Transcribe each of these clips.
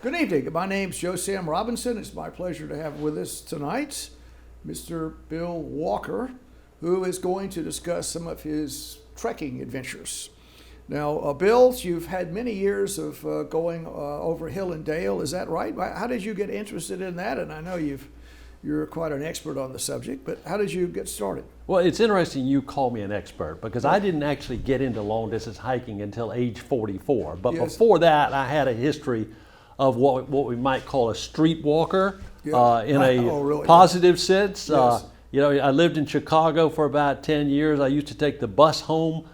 Good evening. My name's Joe Sam Robinson. It's my pleasure to have with us tonight Mr. Bill Walker, who is going to discuss some of his trekking adventures. Now, Bill, you've had many years of going over hill and dale. Is that right? How did you get interested in that? And I know you're quite an expert on the subject, but how did you get started? Well, it's interesting you call me an expert because I didn't actually get into long distance hiking until age 44. But Yes. before that, I had a history of what we might call a street walker in a Oh, really? positive sense. Yes. I lived in Chicago for about 10 years. I used to take the bus home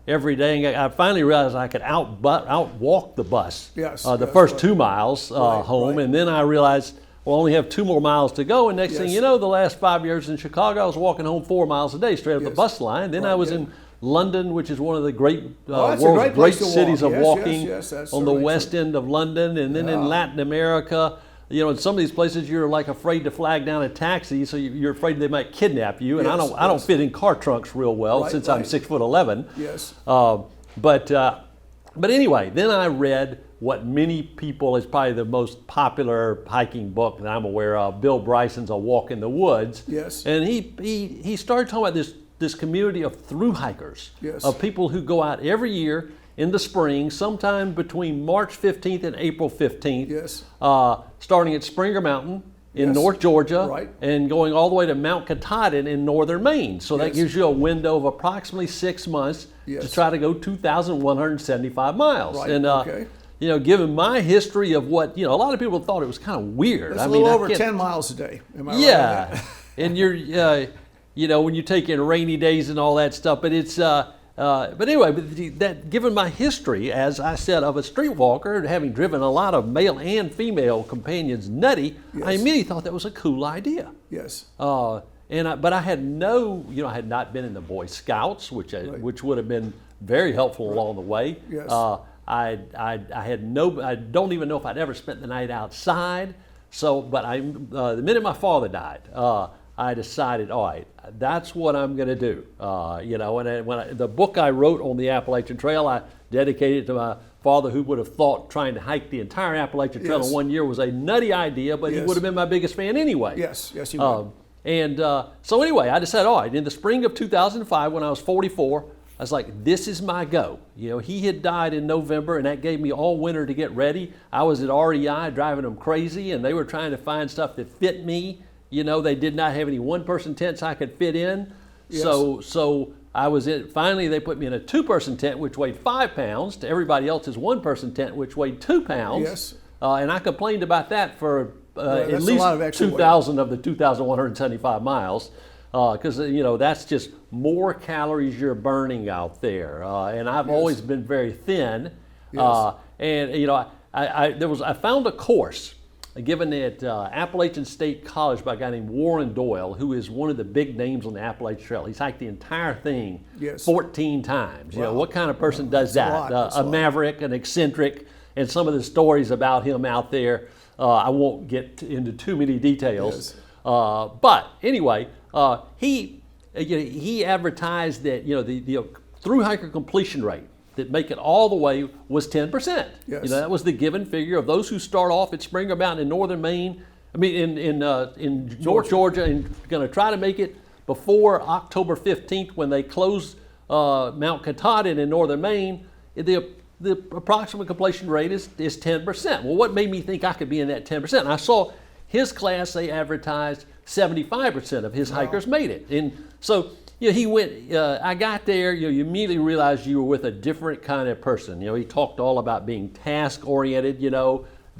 every day. And I finally realized I could outwalk the bus the first right. 2 miles home. right. And then I realized we'll only have 2 more miles to go. And next thing Yes. you know, the last 5 years in Chicago, I was walking home 4 miles a day straight up the Yes. bus line. Then Right, I was yeah. in London, which is one of the great that's a world's great great place to walk. cities of Yes, walking yes, that's on the certainly west true. end of London. And then in Latin America, in some of these places you're like afraid to flag down a taxi, so you're afraid they might kidnap you. And I Yes, don't yes. fit in car trunks real well Right, since I'm right. 6'11". Yes. But anyway, then I read what many people is probably the most popular hiking book that I'm aware of, Bill Bryson's A Walk in the Woods. Yes. And he started talking about this community of thru hikers, Yes. of people who go out every year in the spring, sometime between March 15th and April 15th, Yes. starting at Springer Mountain in Yes. North Georgia Right. and going all the way to Mount Katahdin in northern Maine. So that Yes. gives you a window of approximately 6 months to Yes. try to go 2,175 miles. Right, And okay. given my history of what, a lot of people thought it was kind of weird. That's I a mean, little I over can't- 10 miles a day. Am I right? yeah, on that? and you're, when you take in rainy days and all that stuff. But it's, but anyway, that given my history, as I said, of a street walker, having driven a lot of male and female companions nutty, I Yes. immediately thought that was a cool idea. Yes. But I had I had not been in the Boy Scouts, which would have been very helpful along the way. Yes. I don't even know if I'd ever spent the night outside. So, but the minute my father died, I decided, all right, that's what I'm going to do. The book I wrote on the Appalachian Trail, I dedicated to my father, who would have thought trying to hike the entire Appalachian Trail Yes. in 1 year was a nutty idea, but he Yes. would have been my biggest fan anyway. Yes. Yes, you would. So anyway, I decided, all right, in the spring of 2005, when I was 44, I was like, this is my go. He had died in November, and that gave me all winter to get ready. I was at REI driving them crazy, and they were trying to find stuff that fit me. They did not have any one-person tents I could fit in. Yes. So I was in. Finally, they put me in a two-person tent, which weighed 5 pounds, to everybody else's one-person tent, which weighed 2 pounds. Yes. And I complained about that for at that's a least lot of extra weight. 2,000 of the 2,175 miles, because that's just more calories you're burning out there. And I've always been very thin. Yes. I found a course given at Appalachian State College by a guy named Warren Doyle, who is one of the big names on the Appalachian Trail. He's hiked the entire thing Yes. 14 times. Wow. What kind of person does That's a that? lot. That's a lot. Maverick, an eccentric, and some of the stories about him out there. I won't get into too many details. Yes. But anyway, he advertised that the through hiker completion rate that make it all the way was 10%. Yes. That was the given figure of those who start off at Springer Mountain in northern Maine. In North Georgia, and going to try to make it before October 15th when they close Mount Katahdin in northern Maine. The approximate completion rate is 10%. Well, what made me think I could be in that 10%? And I saw his class, they advertised 75% of his hikers made it. And so he went, I got there, you immediately realized you were with a different kind of person. He talked all about being task-oriented,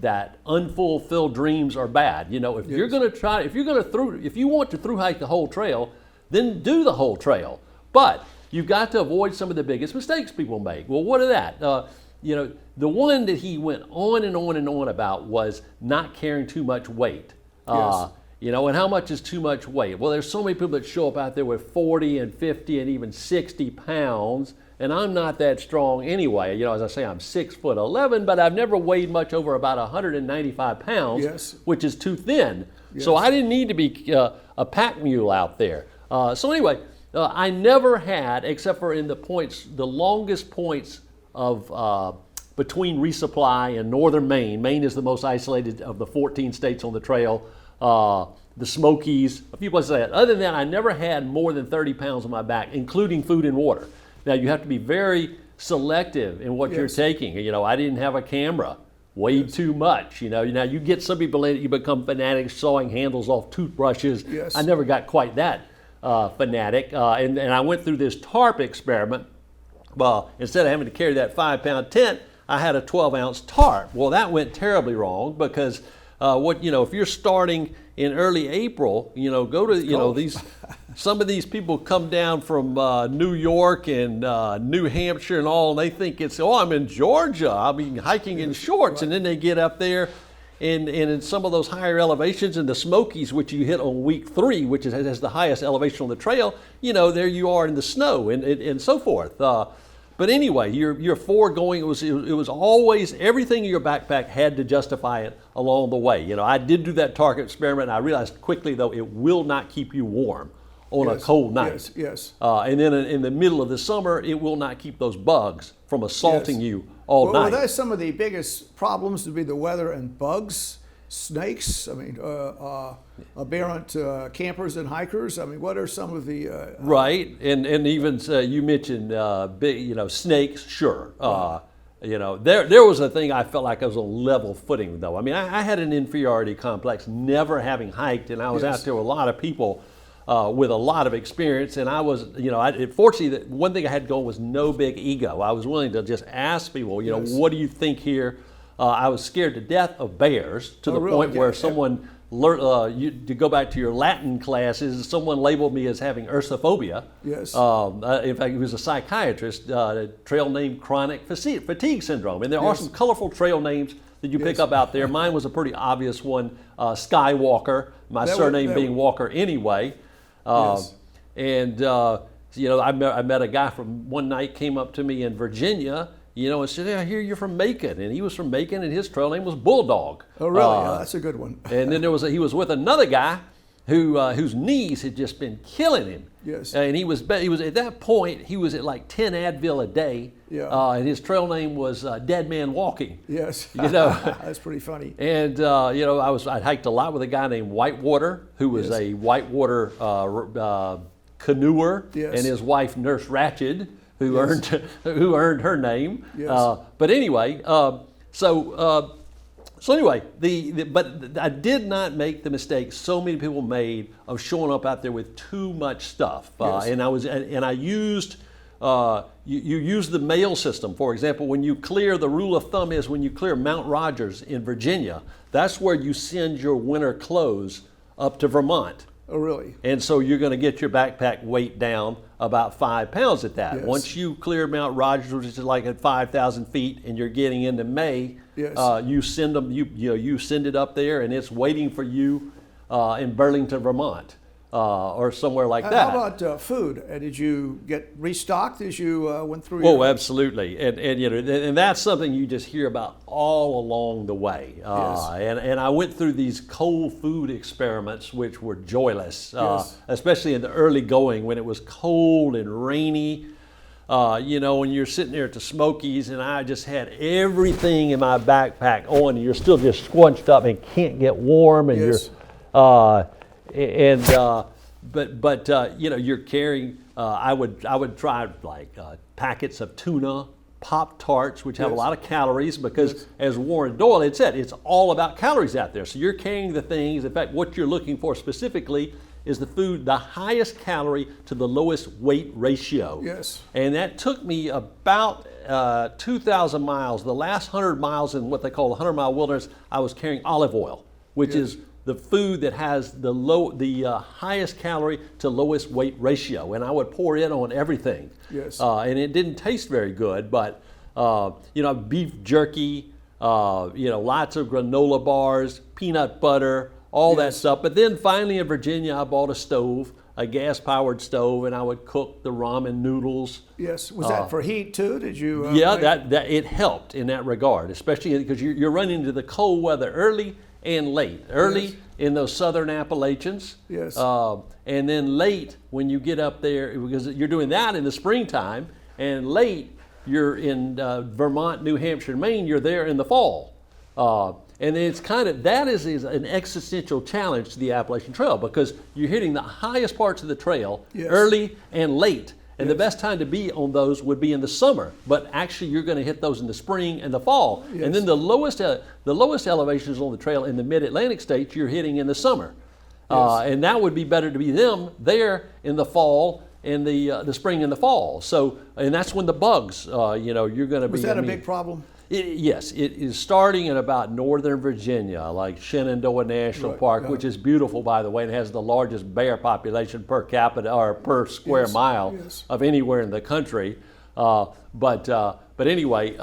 that unfulfilled dreams are bad. If you're going to if you want to through hike the whole trail, then do the whole trail. But you've got to avoid some of the biggest mistakes people make. Well, what are that? The one that he went on and on and on about was not carrying too much weight. Yes. And how much is too much weight? Well, there's so many people that show up out there with 40 and 50 and even 60 pounds, and I'm not that strong anyway. As I say, I'm 6'11", but I've never weighed much over about 195 pounds, Yes. which is too thin. Yes. So I didn't need to be a pack mule out there. So anyway, I never had, except for in the longest points of between resupply and northern Maine. Maine is the most isolated of the 14 states on the trail. The Smokies, a few places like that. Other than that, I never had more than 30 pounds on my back, including food and water. Now, you have to be very selective in what you're taking. You know, I didn't have a camera, weighed too much. You know, now you get some people in it, you become fanatics sawing handles off toothbrushes. Yes. I never got quite that fanatic. And I went through this tarp experiment. Well, instead of having to carry that 5-pound tent, I had a 12-ounce tarp. Well, that went terribly wrong because if you're starting in early April, go to, these, some of these people come down from New York and New Hampshire and all, and they think I'm in Georgia, I'll be hiking in shorts. And then they get up there and in some of those higher elevations in the Smokies, which you hit on week 3, which has the highest elevation on the trail, there you are in the snow and so forth. But anyway, you're foregoing. It was always everything in your backpack had to justify it along the way. I did do that target experiment, and I realized quickly though it will not keep you warm on a cold night. Yes. And then in the middle of the summer, it will not keep those bugs from assaulting you all night. Well, that's some of the biggest problems would be the weather and bugs, snakes. I mean, aberrant campers and hikers. I mean, what are some of the right? And even you mentioned big, snakes. Sure. There was a thing I felt like I was on level footing though. I mean, I had an inferiority complex, never having hiked, and I was out there with a lot of people with a lot of experience, and I was, fortunately, that one thing I had going was no big ego. I was willing to just ask people, what do you think here? I was scared to death of bears to the point where someone learned, to go back to your Latin classes, someone labeled me as having ursophobia. Yes. In fact, he was a psychiatrist, a trail named chronic fatigue syndrome. And there are some colorful trail names that you pick up out there. Mine was a pretty obvious one, Skywalker, my surname being Walker anyway. And, I met a guy from one night, came up to me in Virginia, and said, I hear you're from Macon. And he was from Macon, and his trail name was Bulldog. Oh, really? That's a good one. And then he was with another guy whose knees had just been killing him. Yes. And he was at that point, he was at like 10 Advil a day. Yeah. And his trail name was Dead Man Walking. Yes. That's pretty funny. And, I hiked a lot with a guy named Whitewater, who was a whitewater canoeer, and his wife, Nurse Ratched, who earned her name. Yes. But anyway, but I did not make the mistake so many people made of showing up out there with too much stuff. And I used you use the mail system. For example, when you clear, the rule of thumb is when you clear Mount Rogers in Virginia, that's where you send your winter clothes up to Vermont. Oh, really? And so you're going to get your backpack weight down about 5 pounds at that. Yes. Once you clear Mount Rogers, which is like at 5,000 feet, and you're getting into May, you send them. You send it up there, and it's waiting for you in Burlington, Vermont, or somewhere like that. How about food? Did you get restocked as you went through? Oh, absolutely, and that's something you just hear about all along the way. And I went through these cold food experiments, which were joyless, especially in the early going when it was cold and rainy. When you're sitting there at the Smokies, and I just had everything in my backpack on, and you're still just squunched up and can't get warm, and you're carrying. I would try like packets of tuna, Pop-Tarts, which have a lot of calories, because as Warren Doyle had said, it's all about calories out there. So you're carrying the things. In fact, what you're looking for specifically is the food, the highest calorie to the lowest weight ratio. Yes. And that took me about 2,000 miles. The last 100 miles in what they call the 100-mile wilderness, I was carrying olive oil, which is the food that has the highest calorie to lowest weight ratio. And I would pour it on everything. Yes. And it didn't taste very good, but beef jerky, lots of granola bars, peanut butter, all that stuff. But then finally in Virginia, I bought a stove, a gas-powered stove, and I would cook the ramen noodles. Yes. Was that for heat too? Did you? That it helped in that regard, especially because you're running into the cold weather early and late. Early in those southern Appalachians. Yes. And then late when you get up there, because you're doing that in the springtime, and late you're in Vermont, New Hampshire, and Maine, you're there in the fall. And it's that is an existential challenge to the Appalachian Trail, because you're hitting the highest parts of the trail early and late. And the best time to be on those would be in the summer, but actually you're going to hit those in the spring and the fall. And then the lowest elevations on the trail in the mid-Atlantic states you're hitting in the summer. And that would be better to be them there in the fall, in the spring and the fall. So, and that's when the bugs, you're going to be. Was that a big problem? Yes, it is starting in about northern Virginia, like Shenandoah National Park, which is beautiful, by the way, and has the largest bear population per capita or per square mile of anywhere in the country. But anyway,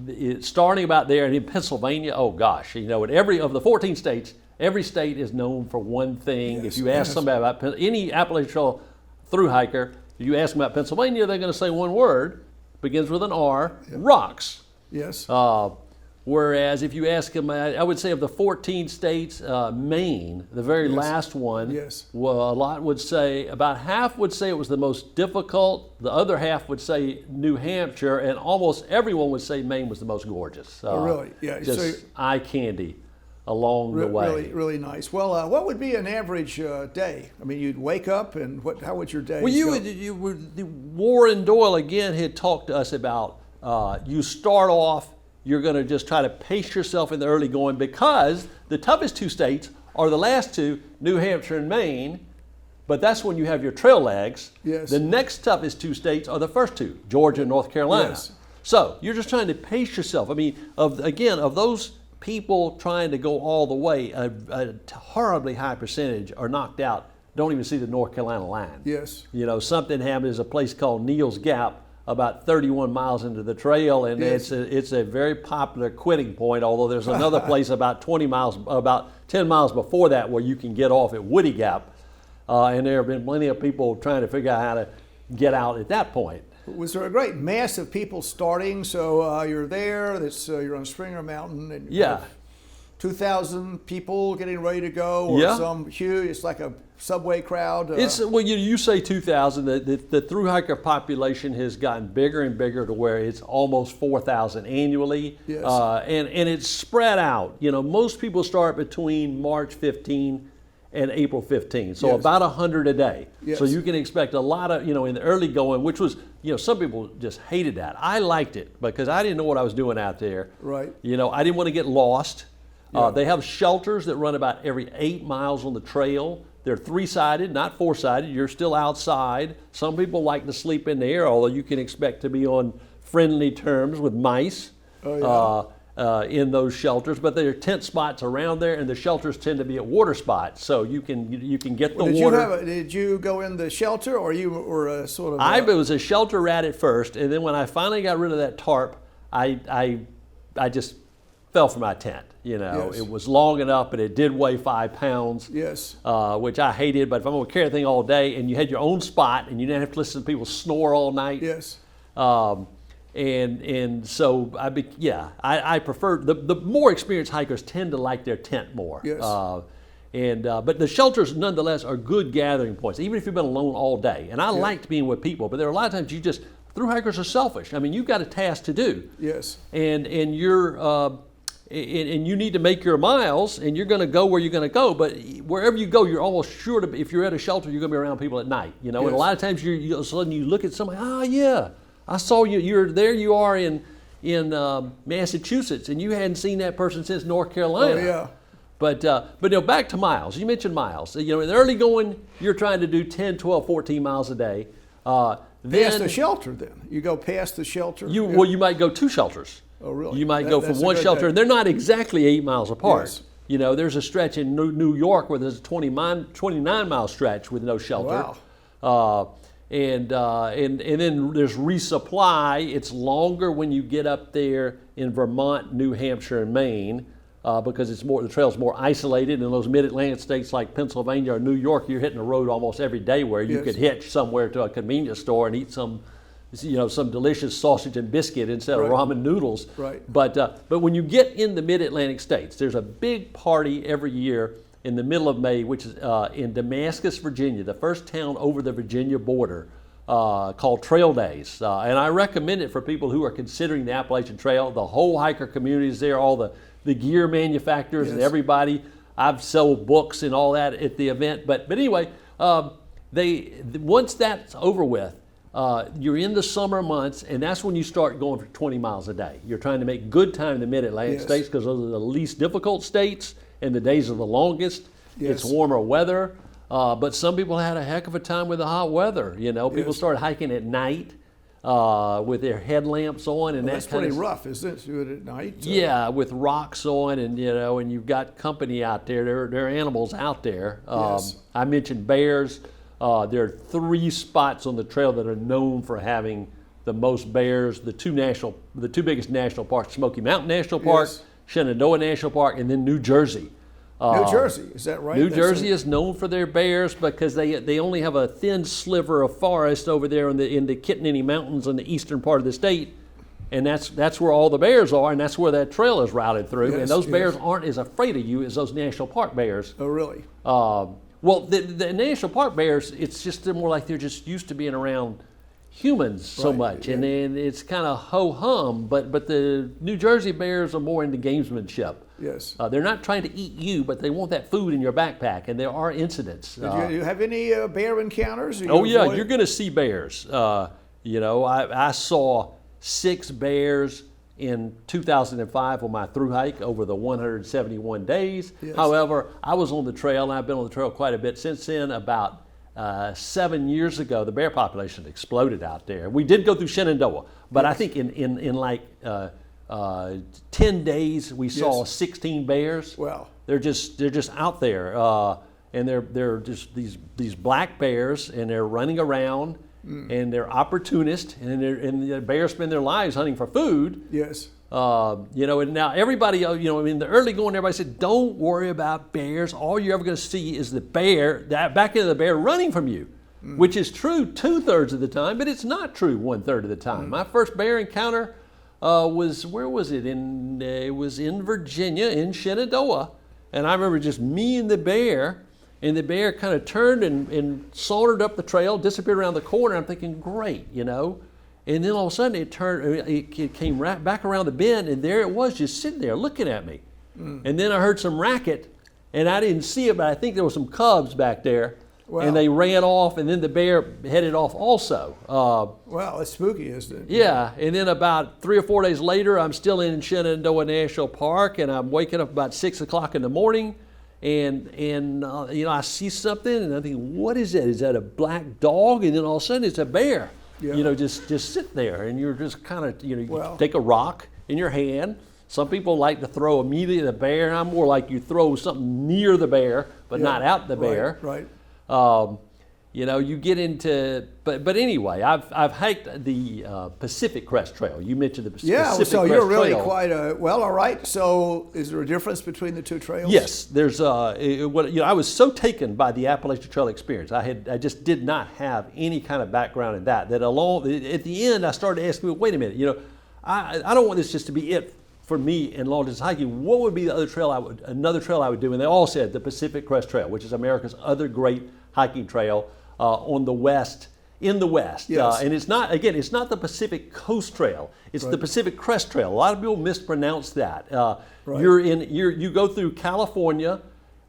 it's starting about there, and in Pennsylvania, oh gosh, in every of the 14 states, every state is known for one thing. If you ask somebody about any Appalachian Trail thru hiker, if you ask them about Pennsylvania, they're going to say one word, begins with an R, rocks. Yes. Whereas if you ask them, I would say of the 14 states, Maine, the very last one, about half would say it was the most difficult. The other half would say New Hampshire, and almost everyone would say Maine was the most gorgeous. Really? Yeah. Just eye candy along the way. Really, really nice. Well, what would be an average day? I mean, you'd wake up, and how would your day go? Warren Doyle again had talked to us about. You start off, you're going to just try to pace yourself in the early going, because the toughest two states are the last two, New Hampshire and Maine, but that's when you have your trail legs. Yes. The next toughest two states are the first two, Georgia and North Carolina. Yes. So you're just trying to pace yourself. I mean, of those people trying to go all the way, a horribly high percentage are knocked out, don't even see the North Carolina line. Yes. Something happened. There's a place called Neal's Gap, about 31 miles into the trail, and it's a very popular quitting point, although there's another place about 10 miles before that where you can get off at Woody Gap, and there have been plenty of people trying to figure out how to get out at that point. Was there a great mass of people starting? So you're there, you're on Springer Mountain, and 2,000 people getting ready to go, or some huge, it's like a subway crowd. You say 2,000. The thru hiker population has gotten bigger and bigger to where it's almost 4,000 annually. Yes. And it's spread out. Most people start between March 15 and April 15, so about 100 a day. Yes. So you can expect a lot of, in the early going, which was, some people just hated that. I liked it because I didn't know what I was doing out there. Right. I didn't want to get lost. They have shelters that run about every 8 miles on the trail. They're 3-sided, not 4-sided. You're still outside. Some people like to sleep in there, although you can expect to be on friendly terms with mice in those shelters. But there are tent spots around there, and the shelters tend to be at water spots, so you can get the water. Did you go in the shelter, or you were a sort of? I was a shelter rat at first, and then when I finally got rid of that tarp, I just fell from my tent. It was long enough, but it did weigh 5 pounds. Yes. Which I hated, but if I'm going to carry the thing all day, and you had your own spot, and you didn't have to listen to people snore all night. Yes. And so I prefer the more experienced hikers tend to like their tent more. Yes. But the shelters nonetheless are good gathering points, even if you've been alone all day. And I liked being with people, but there are a lot of times thru hikers are selfish. I mean, you've got a task to do. Yes. And you're and you need to make your miles, and you're going to go where you're going to go. But wherever you go, you're almost sure to. If you're at a shelter, you're going to be around people at night. And a lot of times, all of a sudden you look at somebody. Oh yeah, I saw you. You're there. You are in Massachusetts, and you hadn't seen that person since North Carolina. Oh yeah. But back to miles. You mentioned miles. In the early going, you're trying to do 10, 12, 14 miles a day. Past the shelter, then you go past the shelter. You might go 2 shelters. Oh, really? You might go from one shelter, and they're not exactly 8 miles apart. Yes. There's a stretch in New York where there's a 29-mile stretch with no shelter. Wow. And then there's resupply. It's longer when you get up there in Vermont, New Hampshire, and Maine, because the trail's more isolated. In those mid-Atlantic states like Pennsylvania or New York, you're hitting the road almost every day, where you could hitch somewhere to a convenience store and eat some delicious sausage and biscuit instead of ramen noodles. Right. But when you get in the mid-Atlantic states, there's a big party every year in the middle of May, which is in Damascus, Virginia, the first town over the Virginia border, called Trail Days. And I recommend it for people who are considering the Appalachian Trail. The whole hiker community is there, all the gear manufacturers and everybody. I've sold books and all that at the event. But anyway, once that's over with, you're in the summer months, and that's when you start going for 20 miles a day. You're trying to make good time in the mid-Atlantic states because those are the least difficult states, and the days are the longest. It's warmer weather, but some people had a heck of a time with the hot weather. You know, people started hiking at night with their headlamps on, and that's pretty rough, isn't it? Do it at night. Yeah, with rocks on, and and you've got company out there. There are animals out there. I mentioned bears. There are 3 spots on the trail that are known for having the most bears. The two biggest national parks: Smoky Mountain National Park, Shenandoah National Park, and then New Jersey. New Jersey, is that right? New Jersey is known for their bears because they only have a thin sliver of forest over there in the Kittanning Mountains in the eastern part of the state, and that's where all the bears are, and that's where that trail is routed through. And those bears aren't as afraid of you as those national park bears. Oh, really? Well, the national park bears, it's just more like they're just used to being around humans so much, and then it's kind of ho-hum. But the New Jersey bears are more into gamesmanship. Yes. They're not trying to eat you, but they want that food in your backpack, and there are incidents. Did you have any bear encounters? You're going to see bears. I saw 6 bears in 2005 on my through hike over the 171 days. However, I was on the trail, and I've been on the trail quite a bit since then. About 7 years ago, the bear population exploded out there. We did go through Shenandoah, but I think in like 10 days we saw 16 bears. Wow. They're just out there, and they're just these black bears, and they're running around. And they're opportunists, and the bears spend their lives hunting for food. Yes. And now everybody, in the early going, everybody said, don't worry about bears. All you're ever going to see is the back end of the bear running from you, which is true 2/3 of the time, but it's not true 1/3 of the time. My first bear encounter where was it? It was in Virginia, in Shenandoah. And I remember just me and the bear. And the bear kind of turned and sauntered up the trail, disappeared around the corner. I'm thinking, great, And then all of a sudden it came right back around the bend, and there it was, just sitting there looking at me. And then I heard some racket, and I didn't see it, but I think there were some cubs back there. Wow. And they ran off, and then the bear headed off also. Wow, that's spooky, isn't it? Yeah, and then about 3 or 4 days later, I'm still in Shenandoah National Park, and I'm waking up about 6 o'clock in the morning. And I see something, and I think, what is that? Is that a black dog? And then all of a sudden, it's a bear. Yeah. Just sit there, and you're just kind of, you take a rock in your hand. Some people like to throw immediately at the bear. And I'm more like you throw something near the bear, but not at the bear. Right. You get into, but anyway, I've hiked the Pacific Crest Trail. You mentioned the Pacific Crest Trail. Yeah, so you're really quite all right. So is there a difference between the two trails? Yes, there's. I was so taken by the Appalachian Trail experience. I just did not have any kind of background in that. That at the end, I started asking, wait a minute, I don't want this just to be it for me in long distance hiking. What would be the another trail I would do? And they all said the Pacific Crest Trail, which is America's other great hiking trail. In the West. Yes. And it's not the Pacific Coast Trail. It's the Pacific Crest Trail. A lot of people mispronounce that. You go through California,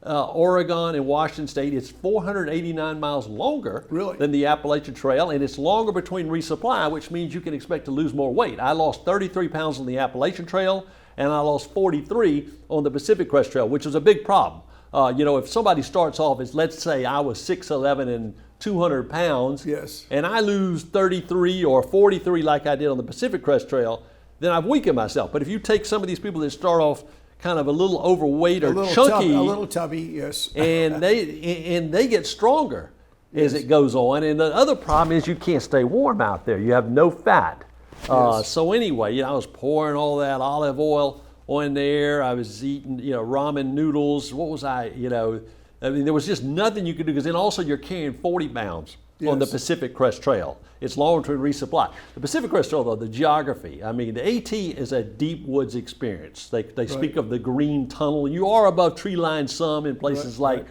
Oregon, and Washington State. It's 489 miles longer than the Appalachian Trail, and it's longer between resupply, which means you can expect to lose more weight. I lost 33 pounds on the Appalachian Trail, and I lost 43 on the Pacific Crest Trail, which was a big problem. If somebody starts off as, let's say I was 6'11" and 200 pounds, and I lose 33 or 43 like I did on the Pacific Crest Trail, then I've weakened myself. But if you take some of these people that start off kind of a little overweight or chunky, a little tubby, yes, and they get stronger as it goes on. And the other problem is you can't stay warm out there. You have no fat. So anyway, I was pouring all that olive oil on there. I was eating, ramen noodles. What was I, there was just nothing you could do, because then also you're carrying 40 pounds on the Pacific Crest Trail. It's longer to resupply. The Pacific Crest Trail, though, the geography, the AT is a deep woods experience. They speak of the green tunnel. You are above tree line some in places like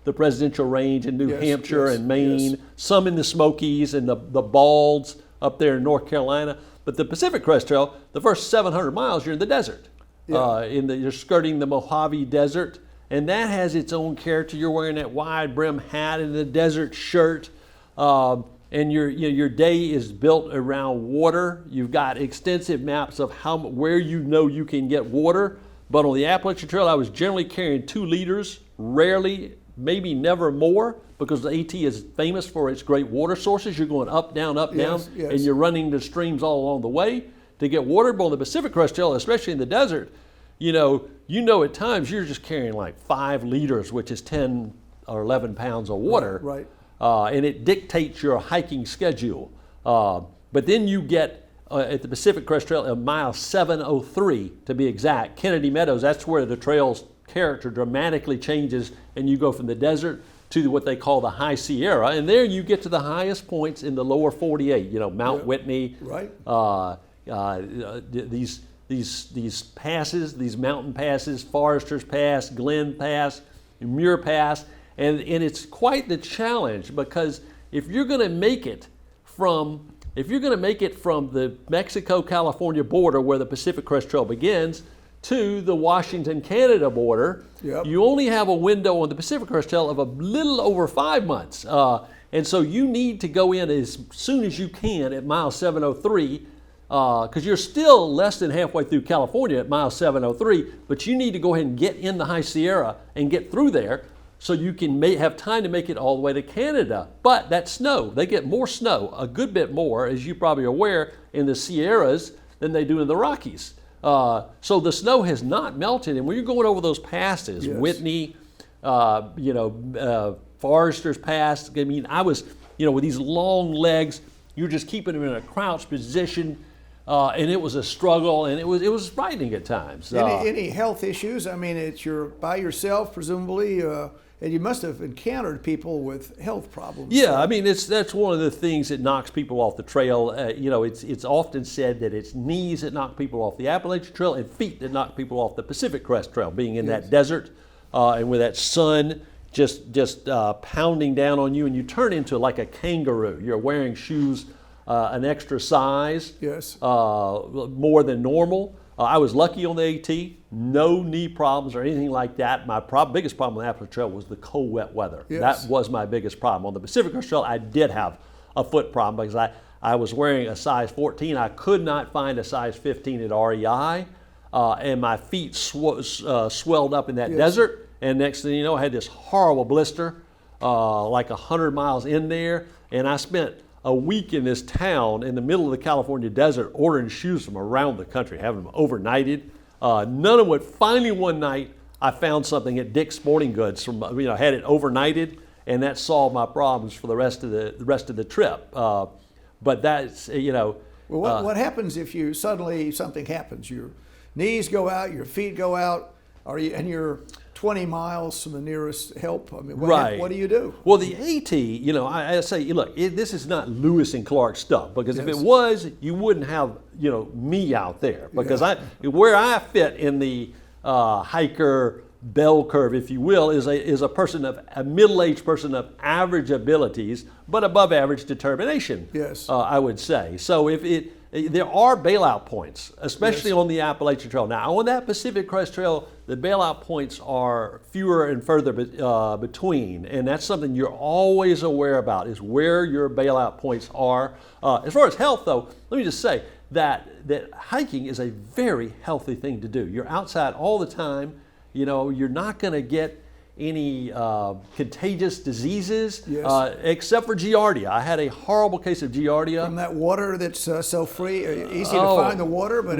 the Presidential Range in New Yes, Hampshire yes, and Maine, yes. some in the Smokies and the Balds up there in North Carolina. But the Pacific Crest Trail, the first 700 miles, you're in the desert. Yeah. You're skirting the Mojave Desert, and that has its own character. You're wearing that wide brim hat and the desert shirt, and your day is built around water. You've got extensive maps of where you know you can get water. But on the Appalachian Trail, I was generally carrying 2 liters, rarely, maybe never more, because the AT is famous for its great water sources. You're going up, down, Yes, and you're running the streams all along the way to get water. But on the Pacific Crest Trail, especially in the desert, you know at times you're just carrying like 5 liters, which is 10 or 11 pounds of water. Right. And it dictates your hiking schedule. But then you get at the Pacific Crest Trail at mile 703 to be exact, Kennedy Meadows, that's where the trail's character dramatically changes, and you go from the desert to what they call the High Sierra, and there you get to the highest points in the lower 48, Mount Whitney, Right. These passes, these mountain passes, Forester's Pass, Glen Pass, Muir Pass, and it's quite the challenge, because if you're going to make it from the Mexico-California border where the Pacific Crest Trail begins to the Washington-Canada border, Yep. you only have a window on the Pacific Crest Trail of a little over 5 months. And so you need to go in as soon as you can at mile 703, because you're still less than halfway through California at mile 703, but you need to go ahead and get in the High Sierra and get through there so you can have time to make it all the way to Canada. But that snow, they get more snow, a good bit more, as you probably are aware, in the Sierras than they do in the Rockies. So the snow has not melted, and when you're going over those passes, Yes. Whitney, Forester's Pass, I mean, I was, with these long legs, you're just keeping them in a crouched position, and it was a struggle, and it was frightening at times. Any health issues? I mean, you're by yourself, presumably, and you must have encountered people with health problems. Yeah, I mean, that's one of the things that knocks people off the trail. It's often said that it's knees that knock people off the Appalachian Trail and feet that knock people off the Pacific Crest Trail, being in that desert and with that sun just pounding down on you, and you turn into like a kangaroo. You're wearing shoes an extra size, Yes. more than normal. I was lucky on the AT, no knee problems or anything like that. My biggest problem on the Appalachian Trail was the cold, wet weather. Yes. That was my biggest problem. On the Pacific Crest Trail, I did have a foot problem because I was wearing a size 14. I could not find a size 15 at REI, and my feet swelled up in that Yes. desert. And next thing you know, I had this horrible blister, like 100 miles in there, and I spent a week in this town in the middle of the California desert ordering shoes from around the country, having them overnighted. None of it. Finally, one night, I found something at Dick's Sporting Goods had it overnighted, and that solved my problems for the rest of the trip. But that's Well, what happens if you suddenly something happens? Your knees go out, your feet go out, and you're 20 miles from the nearest help. I mean, what do you do? Well, the AT, I say, look, this is not Lewis and Clark stuff, because if Yes. it was, you wouldn't have, me out there, because where I fit in the hiker bell curve, if you will, is a middle-aged person of average abilities, but above average determination. Yes. I would say. So there are bailout points, especially on the Appalachian Trail. Now, on that Pacific Crest Trail, the bailout points are fewer and further between, and that's something you're always aware about, is where your bailout points are. As far as health, though, let me just say that hiking is a very healthy thing to do. You're outside all the time. You're not going to get any contagious diseases, Yes. except for Giardia. I had a horrible case of Giardia. From that water that's so free, easy to find the water, but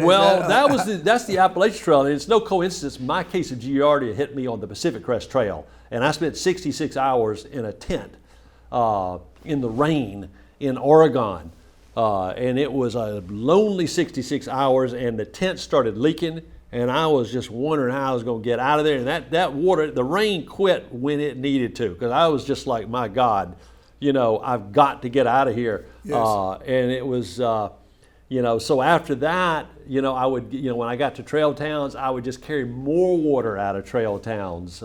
that's the Appalachian Trail, and it's no coincidence. My case of Giardia hit me on the Pacific Crest Trail, and I spent 66 hours in a tent in the rain in Oregon, and it was a lonely 66 hours, and the tent started leaking. And I was just wondering how I was going to get out of there. And that water, the rain quit when it needed to, because I was just like, my God, I've got to get out of here. Yes. And it was, so after that, I would, when I got to trail towns, I would just carry more water out of trail towns.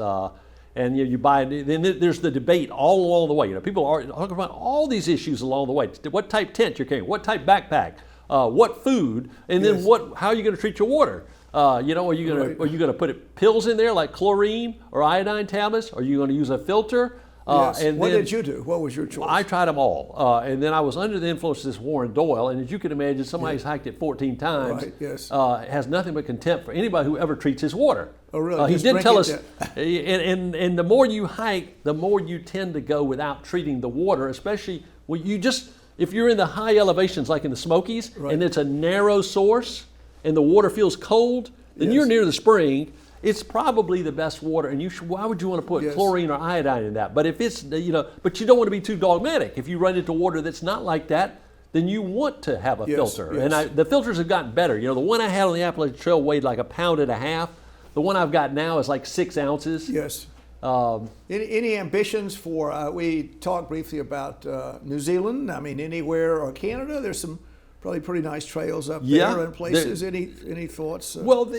And you buy. Then there's the debate all along the way. People are talking about all these issues along the way. What type tent you're carrying? What type backpack? What food? And then how are you going to treat your water? Are you going to put pills in there like chlorine or iodine tablets? Are you going to use a filter? And what did you do? What was your choice? I tried them all, and then I was under the influence of this Warren Doyle, and as you can imagine, somebody who's hiked it 14 times has nothing but contempt for anybody who ever treats his water. Oh, really? He did tell us, and the more you hike, the more you tend to go without treating the water, especially when if you're in the high elevations like in the Smokies, and it's a narrow source, and the water feels cold, then you're near the spring. It's probably the best water, and why would you want to put chlorine or iodine in that? But if it's, but you don't want to be too dogmatic. If you run into water that's not like that, then you want to have a filter. And the filters have gotten better. The one I had on the Appalachian Trail weighed like 1.5 pounds. The one I've got now is like 6 ounces. Yes. Any ambitions for, we talked briefly about New Zealand, anywhere, or Canada? There's some probably pretty nice trails up there and places. Any thoughts? Well,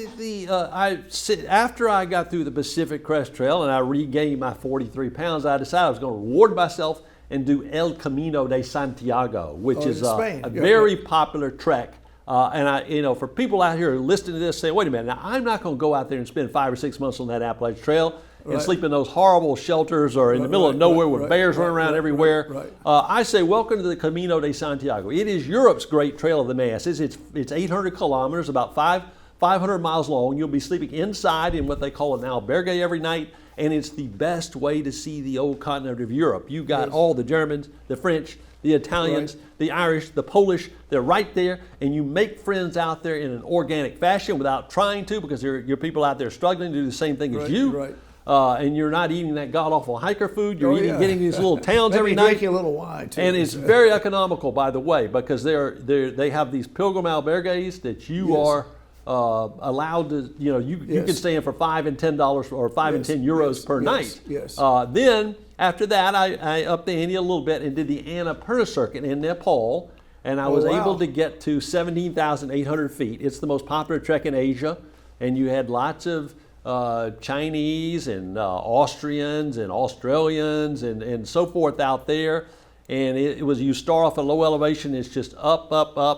after I got through the Pacific Crest Trail and I regained my 43 pounds, I decided I was going to reward myself and do El Camino de Santiago, which is a very popular trek. And for people out here listening to this, saying, "Wait a minute! Now I'm not going to go out there and spend 5 or 6 months on that Appalachian Trail and sleep in those horrible shelters or in the middle of nowhere with bears running around everywhere." I say, welcome to the Camino de Santiago. It is Europe's great trail of the masses. It's 800 kilometers, about 500 miles long. You'll be sleeping inside in what they call an albergue every night, and it's the best way to see the old continent of Europe. You got all the Germans, the French, the Italians, the Irish, the Polish. They're right there, and you make friends out there in an organic fashion without trying to, because your people out there struggling to do the same thing as you. And you're not eating that god-awful hiker food. You're getting these little towns every night. Drinking a little wine, too. And it's very economical, by the way, because they have these pilgrim albergues that you are allowed to, you can stay in for $5 and $10 or €5 and €10 per night. Then, after that, I upped the ante a little bit and did the Annapurna circuit in Nepal, and I was able to get to 17,800 feet. It's the most popular trek in Asia, and you had lots of Chinese and Austrians and Australians and so forth out there, and you start off at low elevation. It's just up,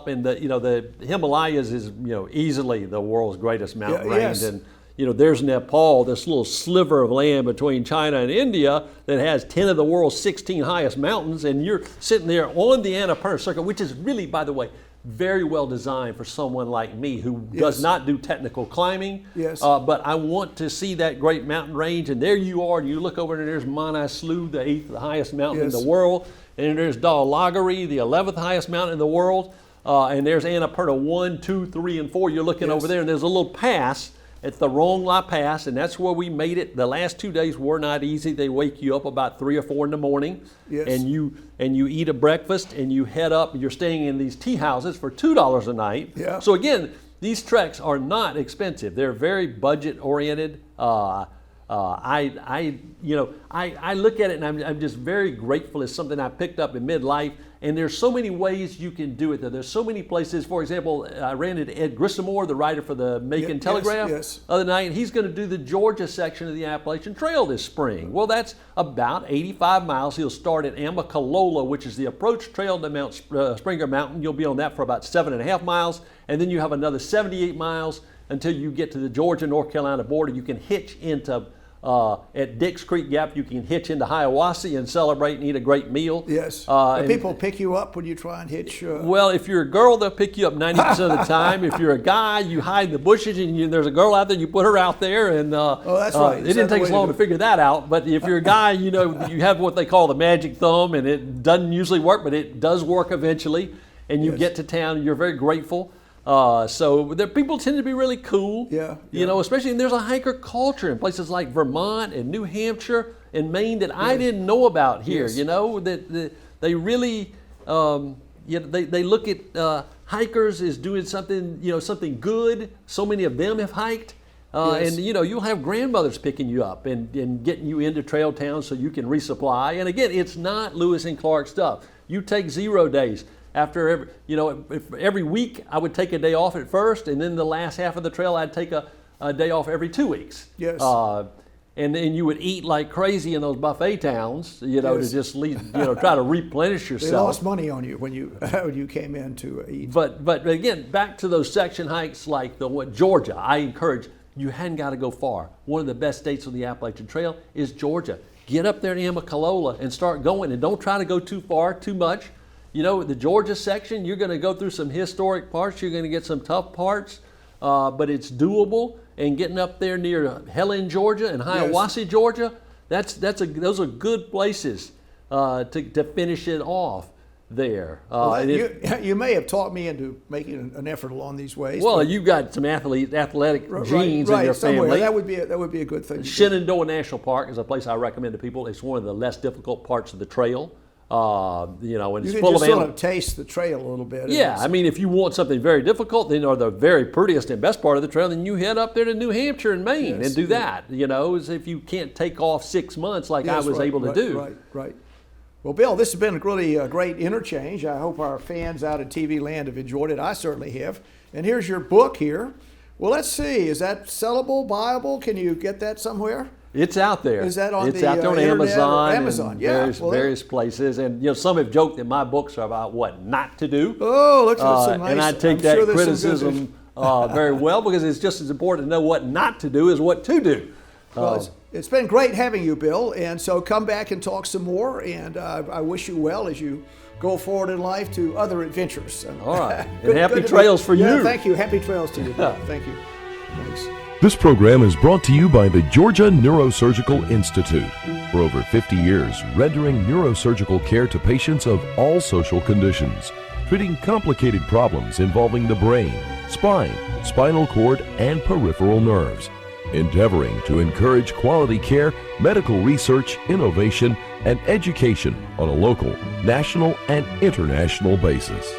and the Himalayas is easily the world's greatest mountain range, and there's Nepal, this little sliver of land between China and India that has 10 of the world's 16 highest mountains, and you're sitting there on the Annapurna circuit, which is really, by the way, very well designed for someone like me who does not do technical climbing. But I want to see that great mountain range, and there you are, and you look over and there's Manaslu, the 8th highest mountain in the world, and there's Dhaulagiri, the 11th highest mountain in the world, and there's Annapurna 1, 2, 3, and 4. You're looking over there, and there's a little pass. It's the Rongla Pass, and that's where we made it. The last 2 days were not easy. They wake you up about 3 or 4 in the morning, and you eat a breakfast, and you head up. You're staying in these tea houses for $2 a night. So again, these treks are not expensive. They're very budget oriented. I look at it and I'm just very grateful. It's something I picked up in midlife, and there's so many ways you can do it. There's so many places. For example, I ran into Ed Grissamore, the writer for the Macon Telegraph, the other night, and he's going to do the Georgia section of the Appalachian Trail this spring. Well, that's about 85 miles. He'll start at Amicalola, which is the approach trail to Mount Springer Mountain. You'll be on that for about 7.5 miles, and then you have another 78 miles until you get to the Georgia-North Carolina border. You can hitch into at Dix Creek Gap. You can hitch into Hiawassee and celebrate and eat a great meal. Do people pick you up when you try and hitch? Well, if you're a girl, they'll pick you up 90% of the time. If you're a guy, you hide in the bushes, and there's a girl out there, you put her out there. And that's right. It didn't take us long to figure that out. But if you're a guy, you have what they call the magic thumb, and it doesn't usually work, but it does work eventually. And you get to town, and you're very grateful. So people tend to be really cool, especially, and there's a hiker culture in places like Vermont and New Hampshire and Maine that I didn't know about here. That they really, they look at hikers as doing something, something good. So many of them have hiked. And you'll have grandmothers picking you up and getting you into trail towns so you can resupply. And again, it's not Lewis and Clark stuff. You take 0 days. After every week, I would take a day off at first, and then the last half of the trail, I'd take a day off every 2 weeks. and then you would eat like crazy in those buffet towns, you know, Yes. to just try to replenish They yourself. lost money on you when you when you came in to eat. But again, back to those section hikes like Georgia. I encourage you hadn't got to go far. One of the best states on the Appalachian Trail is Georgia. Get up there to Immokalee and start going, and don't try to go too far, too much. You know, the Georgia section, you're going to go through some historic parts. You're going to get some tough parts, but it's doable. And getting up there near Helen, Georgia, and Hiawassee, Georgia, those are good places to finish it off there. You may have taught me into making an effort along these ways. Well, but- you've got some athletic genes right, in your somewhere. family. That would be a good thing. to do. Shenandoah National Park is a place I recommend to people. It's one of the less difficult parts of the trail. And You it's can full just of sort animals. of taste the trail a little bit. Yeah, I mean, if you want something very difficult, then or the very prettiest and best part of the trail, then you head up there to New Hampshire and Maine Yes, and do yeah. that. You know, as if you can't take off 6 months like I Yes, was right, able to right, do. Right. Well, Bill, this has been really a great interchange. I hope our fans out in TV land have enjoyed it. I certainly have. And here's your book here. Well, let's see. Is that sellable, buyable? Can you get that somewhere? It's out there. Is that on it's the out there on internet or Amazon, Amazon? and Yeah, various, well, various places. And some have joked that my books are about what not to do. Oh, look at some nice. And I take I'm that sure there's some good criticism very well, because it's just as important to know what not to do as what to do. Well, it's been great having you, Bill. And so come back and talk some more. And I wish you well as you go forward in life to other adventures. All right. And happy trails for Yeah, you. thank you. Happy trails to you, Bill. Thank you. Thanks. This program is brought to you by the Georgia Neurosurgical Institute. For over 50 years, rendering neurosurgical care to patients of all social conditions, treating complicated problems involving the brain, spine, spinal cord, and peripheral nerves, endeavoring to encourage quality care, medical research, innovation, and education on a local, national, and international basis.